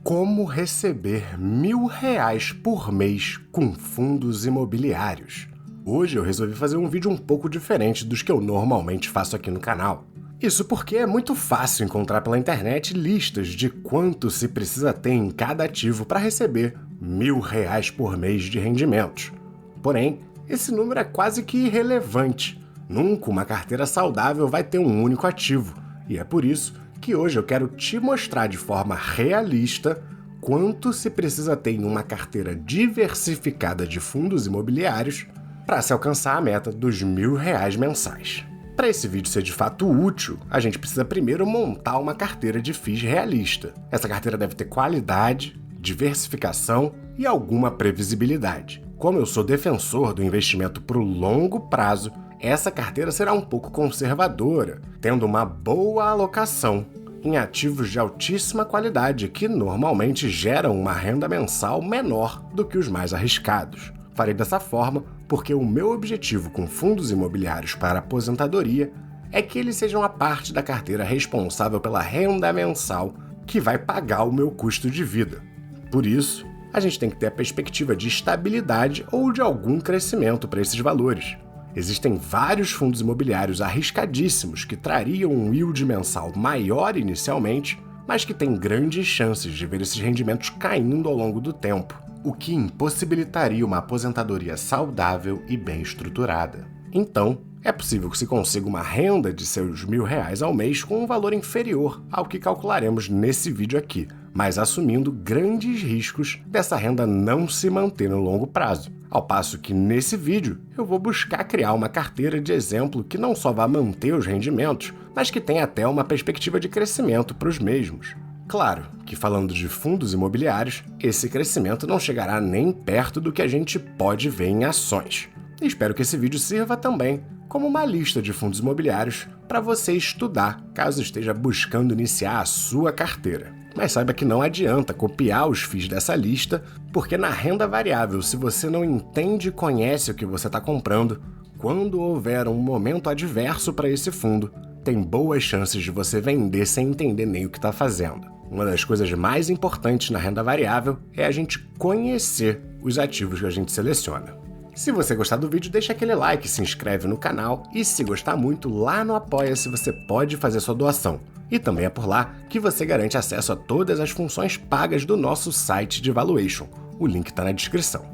Como receber R$ 1.000 por mês com fundos imobiliários? Hoje eu resolvi fazer um vídeo um pouco diferente dos que eu normalmente faço aqui no canal. Isso porque é muito fácil encontrar pela internet listas de quanto se precisa ter em cada ativo para receber R$ 1.000 por mês de rendimentos. Porém, esse número é quase que irrelevante. Nunca uma carteira saudável vai ter um único ativo, e é por isso que hoje eu quero te mostrar de forma realista quanto se precisa ter em uma carteira diversificada de fundos imobiliários para se alcançar a meta dos R$ 1.000 mensais. Para esse vídeo ser de fato útil, a gente precisa primeiro montar uma carteira de FIIs realista. Essa carteira deve ter qualidade, diversificação e alguma previsibilidade. Como eu sou defensor do investimento para o longo prazo, essa carteira será um pouco conservadora, tendo uma boa alocação em ativos de altíssima qualidade que normalmente geram uma renda mensal menor do que os mais arriscados. Farei dessa forma porque o meu objetivo com fundos imobiliários para aposentadoria é que eles sejam a parte da carteira responsável pela renda mensal que vai pagar o meu custo de vida. Por isso, a gente tem que ter a perspectiva de estabilidade ou de algum crescimento para esses valores. Existem vários fundos imobiliários arriscadíssimos que trariam um yield mensal maior inicialmente, mas que têm grandes chances de ver esses rendimentos caindo ao longo do tempo, o que impossibilitaria uma aposentadoria saudável e bem estruturada. Então, é possível que se consiga uma renda de seus R$ 1.000 ao mês com um valor inferior ao que calcularemos nesse vídeo aqui, mas assumindo grandes riscos dessa renda não se manter no longo prazo. Ao passo que nesse vídeo eu vou buscar criar uma carteira de exemplo que não só vá manter os rendimentos, mas que tenha até uma perspectiva de crescimento para os mesmos. Claro que falando de fundos imobiliários, esse crescimento não chegará nem perto do que a gente pode ver em ações. E espero que esse vídeo sirva também como uma lista de fundos imobiliários para você estudar caso esteja buscando iniciar a sua carteira. Mas saiba que não adianta copiar os FIIs dessa lista, porque na renda variável, se você não entende e conhece o que você está comprando, quando houver um momento adverso para esse fundo, tem boas chances de você vender sem entender nem o que está fazendo. Uma das coisas mais importantes na renda variável é a gente conhecer os ativos que a gente seleciona. Se você gostar do vídeo, deixa aquele like, se inscreve no canal e se gostar muito, lá no Apoia-se você pode fazer sua doação. E também é por lá que você garante acesso a todas as funções pagas do nosso site de valuation. O link está na descrição.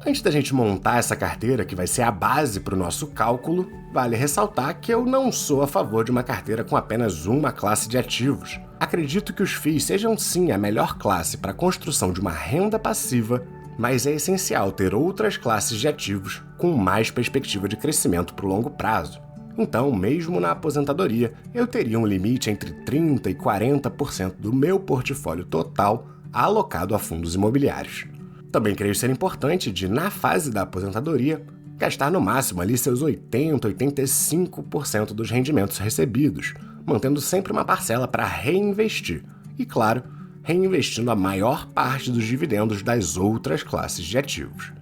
Antes da gente montar essa carteira, que vai ser a base para o nosso cálculo, vale ressaltar que eu não sou a favor de uma carteira com apenas uma classe de ativos. Acredito que os FIIs sejam sim a melhor classe para a construção de uma renda passiva, mas é essencial ter outras classes de ativos com mais perspectiva de crescimento para o longo prazo. Então, mesmo na aposentadoria, eu teria um limite entre 30% e 40% do meu portfólio total alocado a fundos imobiliários. Também creio ser importante de, na fase da aposentadoria, gastar no máximo ali seus 80%, 85% dos rendimentos recebidos, mantendo sempre uma parcela para reinvestir. E, claro, reinvestindo a maior parte dos dividendos das outras classes de ativos.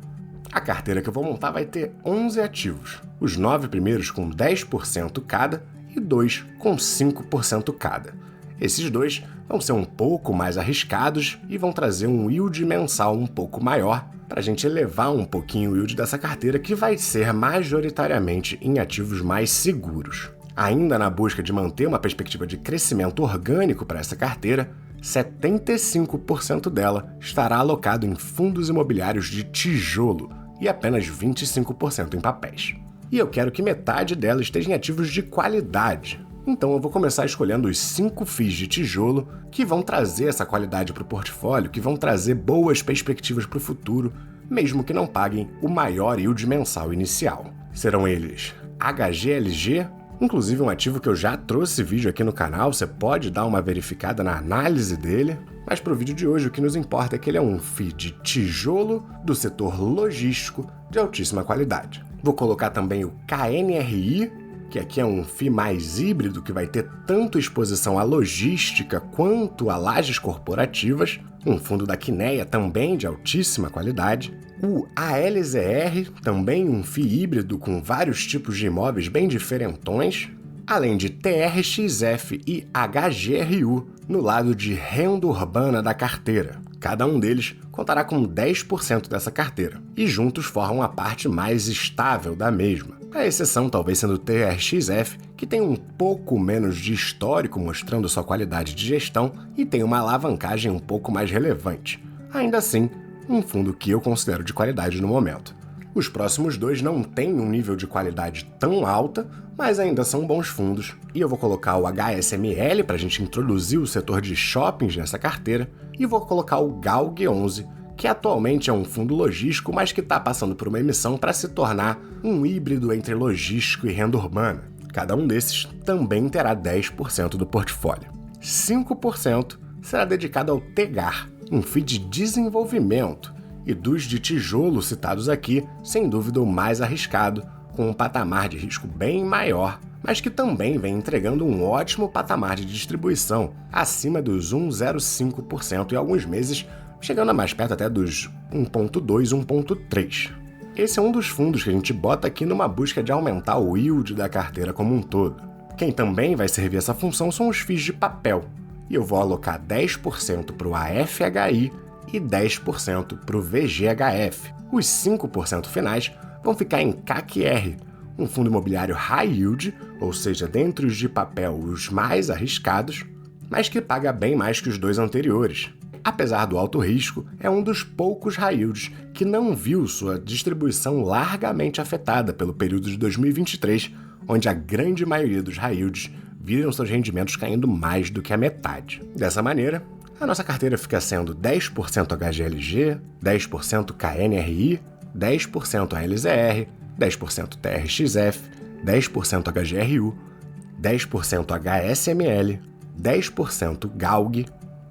A carteira que eu vou montar vai ter 11 ativos, os 9 primeiros com 10% cada e 2 com 5% cada. Esses dois vão ser um pouco mais arriscados e vão trazer um yield mensal um pouco maior para a gente elevar um pouquinho o yield dessa carteira, que vai ser majoritariamente em ativos mais seguros. Ainda na busca de manter uma perspectiva de crescimento orgânico para essa carteira, 75% dela estará alocado em fundos imobiliários de tijolo e apenas 25% em papéis. E eu quero que metade dela esteja em ativos de qualidade. Então eu vou começar escolhendo os 5 FIIs de tijolo que vão trazer essa qualidade para o portfólio, que vão trazer boas perspectivas para o futuro, mesmo que não paguem o maior yield mensal inicial. Serão eles HGLG, inclusive um ativo que eu já trouxe vídeo aqui no canal, você pode dar uma verificada na análise dele, mas para o vídeo de hoje o que nos importa é que ele é um FII de tijolo do setor logístico de altíssima qualidade. Vou colocar também o KNRI, que aqui é um FII mais híbrido que vai ter tanto exposição à logística quanto a lajes corporativas, um fundo da Quineia também de altíssima qualidade. O ALZR, também um FII híbrido com vários tipos de imóveis bem diferentões. além de TRXF e HGRU no lado de renda urbana da carteira. Cada um deles contará com 10% dessa carteira, e juntos formam a parte mais estável da mesma. A exceção talvez sendo o TRXF, que tem um pouco menos de histórico mostrando sua qualidade de gestão e tem uma alavancagem um pouco mais relevante. Ainda assim, um fundo que eu considero de qualidade no momento. Os próximos dois não têm um nível de qualidade tão alta, mas ainda são bons fundos. E eu vou colocar o HSML para a gente introduzir o setor de shoppings nessa carteira, e vou colocar o GALG11, que atualmente é um fundo logístico, mas que está passando por uma emissão para se tornar um híbrido entre logístico e renda urbana. Cada um desses também terá 10% do portfólio. 5% será dedicado ao TEGAR, um FII de desenvolvimento, e dos de tijolo citados aqui, sem dúvida o mais arriscado, com um patamar de risco bem maior, mas que também vem entregando um ótimo patamar de distribuição, acima dos 1,05% e alguns meses chegando a mais perto até dos 1,2, 1,3. Esse é um dos fundos que a gente bota aqui numa busca de aumentar o yield da carteira como um todo. Quem também vai servir essa função são os FIIs de papel, e eu vou alocar 10% para o AFHI e 10% para o VGHF. Os 5% finais vão ficar em CACR, um fundo imobiliário high yield, ou seja, dentre os de papel os mais arriscados, mas que paga bem mais que os dois anteriores. Apesar do alto risco, é um dos poucos high yields que não viu sua distribuição largamente afetada pelo período de 2023, onde a grande maioria dos high yields viram seus rendimentos caindo mais do que a metade. Dessa maneira, a nossa carteira fica sendo 10% HGLG, 10% KNRI, 10% ALZR, 10% TRXF, 10% HGRU, 10% HSML, 10% GALG,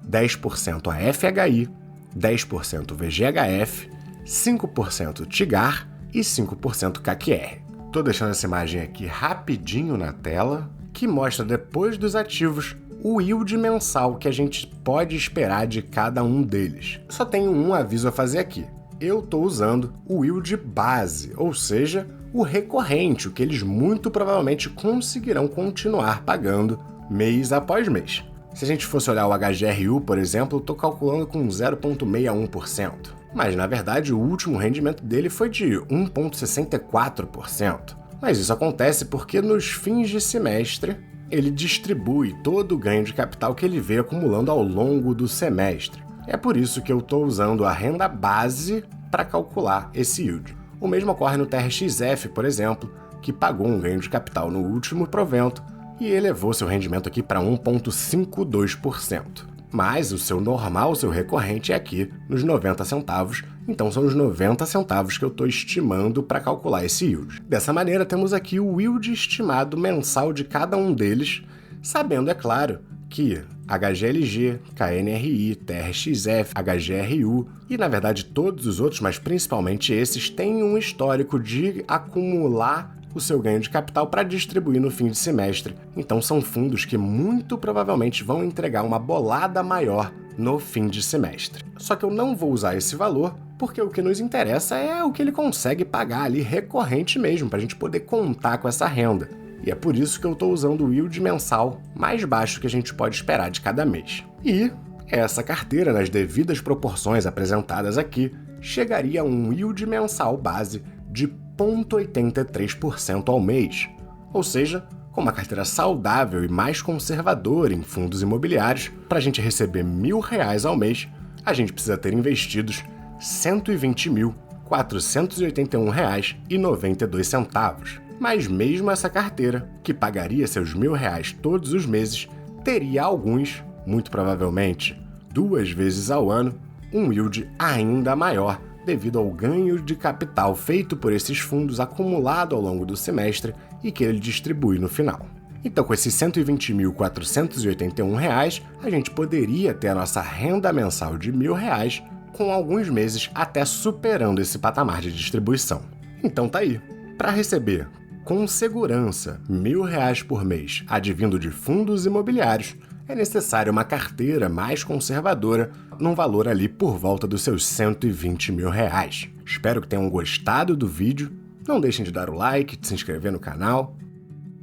10% AFHI, 10% VGHF, 5% TIGAR e 5% CACR. Tô deixando essa imagem aqui rapidinho na tela, que mostra depois dos ativos o yield mensal que a gente pode esperar de cada um deles. Só tenho um aviso a fazer aqui. Eu estou usando o yield base, ou seja, o recorrente, o que eles muito provavelmente conseguirão continuar pagando mês após mês. Se a gente fosse olhar o HGRU, por exemplo, eu estou calculando com 0,61%. Mas, na verdade, o último rendimento dele foi de 1,64%. Mas isso acontece porque nos fins de semestre, ele distribui todo o ganho de capital que ele veio acumulando ao longo do semestre. É por isso que eu estou usando a renda base para calcular esse yield. O mesmo ocorre no TRXF, por exemplo, que pagou um ganho de capital no último provento e elevou seu rendimento aqui para 1,52%. Mas o seu normal, o seu recorrente é aqui nos 90 centavos, então são os 90 centavos que eu estou estimando para calcular esse yield. Dessa maneira, temos aqui o yield estimado mensal de cada um deles, sabendo, é claro, que HGLG, KNRI, TRXF, HGRU e, na verdade, todos os outros, mas principalmente esses, têm um histórico de acumular o seu ganho de capital para distribuir no fim de semestre. Então são fundos que muito provavelmente vão entregar uma bolada maior no fim de semestre. Só que eu não vou usar esse valor porque o que nos interessa é o que ele consegue pagar ali recorrente mesmo, para a gente poder contar com essa renda. E é por isso que eu estou usando o yield mensal mais baixo que a gente pode esperar de cada mês. E essa carteira, nas devidas proporções apresentadas aqui, chegaria a um yield mensal base de 0,83% ao mês. Ou seja, com uma carteira saudável e mais conservadora em fundos imobiliários, para a gente receber R$1.000 ao mês, a gente precisa ter investidos R$ 120.481,92. Mas mesmo essa carteira, que pagaria seus R$1.000 todos os meses, teria alguns, muito provavelmente 2 vezes ao ano, um yield ainda maior, devido ao ganho de capital feito por esses fundos acumulado ao longo do semestre e que ele distribui no final. Então, com esses R$ 120.481, a gente poderia ter a nossa renda mensal de R$1.000, com alguns meses até superando esse patamar de distribuição. Então tá aí. Para receber com segurança R$1.000 por mês advindo de fundos imobiliários, é necessário uma carteira mais conservadora, num valor ali por volta dos seus R$120.000. Espero que tenham gostado do vídeo. Não deixem de dar o like, de se inscrever no canal.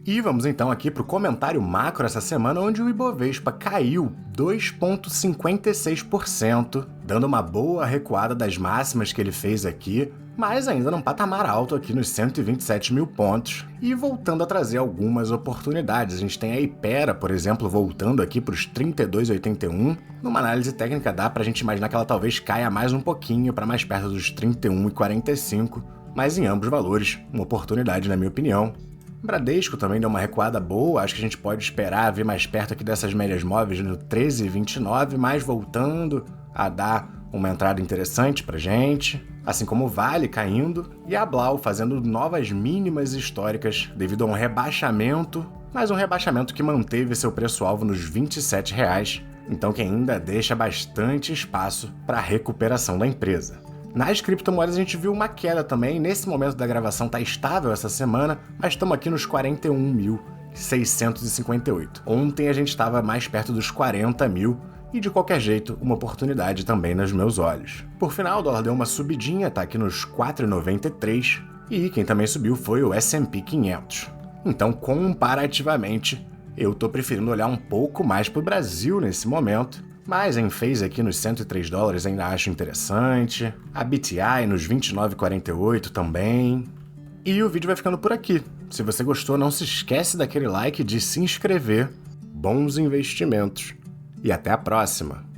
E vamos então aqui para o comentário macro essa semana, onde o Ibovespa caiu 2,56%, dando uma boa recuada das máximas que ele fez aqui, mas ainda num patamar alto aqui nos 127 mil pontos e voltando a trazer algumas oportunidades. A gente tem a Hypera, por exemplo, voltando aqui para os 32,81. Numa análise técnica dá para a gente imaginar que ela talvez caia mais um pouquinho para mais perto dos 31,45, mas em ambos valores, uma oportunidade na minha opinião. Bradesco também deu uma recuada boa, acho que a gente pode esperar ver mais perto aqui dessas médias móveis no 13,29, mas voltando a dar uma entrada interessante pra gente, assim como o Vale caindo e a Blau fazendo novas mínimas históricas devido a um rebaixamento, mas um rebaixamento que manteve seu preço-alvo nos R$ 27,00, então que ainda deixa bastante espaço para a recuperação da empresa. Nas criptomoedas a gente viu uma queda também, nesse momento da gravação está estável essa semana, mas estamos aqui nos 41.658. Ontem a gente estava mais perto dos 40 mil e de qualquer jeito uma oportunidade também nos meus olhos. Por final o dólar deu uma subidinha, está aqui nos 4,93 e quem também subiu foi o S&P 500. Então comparativamente eu estou preferindo olhar um pouco mais para o Brasil nesse momento, mas em phase aqui nos $103 ainda acho interessante, a BTI nos 29,48 também. E o vídeo vai ficando por aqui. Se você gostou, não se esquece daquele like, de se inscrever. Bons investimentos e até a próxima!